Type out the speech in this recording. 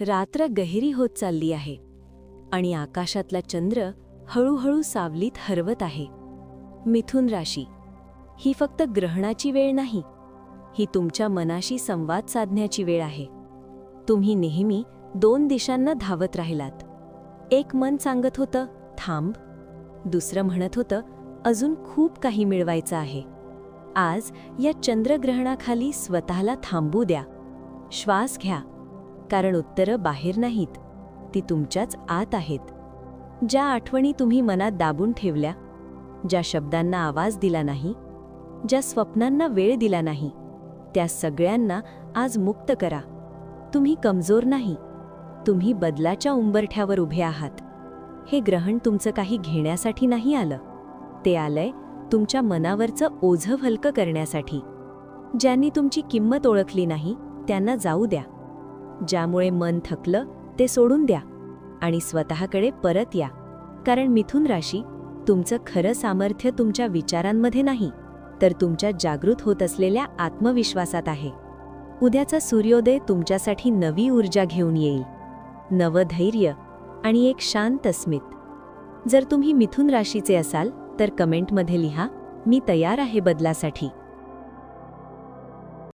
रात्र गहिरी होत चालली आहे आणि आकाशातला चंद्र हळूहळू सावलीत हरवत आहे. मिथुन राशी, ही फक्त ग्रहणाची वेळ नाही, ही तुमच्या मनाशी संवाद साधण्याची वेळ आहे. तुम्ही नेहमी 2 दिशांना धावत राहिलात. एक मन सांगत होतं थांब, दुसरं म्हणत होतं अजून खूप काही मिळवायचं आहे. आज या चंद्रग्रहणाखाली स्वतःला थांबू द्या. श्वास घ्या, कारण उत्तरं बाहेर नाहीत, ती तुमच्याच आत आहेत. ज्या आठवणी तुम्ही मनात दाबून ठेवल्या, ज्या शब्दांना आवाज दिला नाही, ज्या स्वप्नांना वेळ दिला नाही, त्या सगळ्यांना आज मुक्त करा. तुम्ही कमजोर नाही, तुम्ही बदलाच्या उंबरठ्यावर उभे आहात. हे ग्रहण तुमचं काही घेण्यासाठी नाही आलं, ते आलंय तुमच्या मनावरचं ओझं हलकं करण्यासाठी. ज्यांनी तुमची किंमत ओळखली नाही त्यांना जाऊ द्या. ज्यामुळे मन थकलं ते सोडून द्या आणि स्वतःकडे परत या. कारण मिथुन राशी, तुमचं खरं सामर्थ्य तुमच्या विचारांमध्ये नाही, तर तुमच्या जागृत होत असलेल्या आत्मविश्वासात आहे. उद्याचा सूर्योदय तुमच्यासाठी नवी ऊर्जा घेऊन येईल, नवं धैर्य आणि एक शांत स्मित. जर तुम्ही मिथुन राशीचे असाल तर कमेंटमध्ये लिहा, मी तयार आहे बदलासाठी.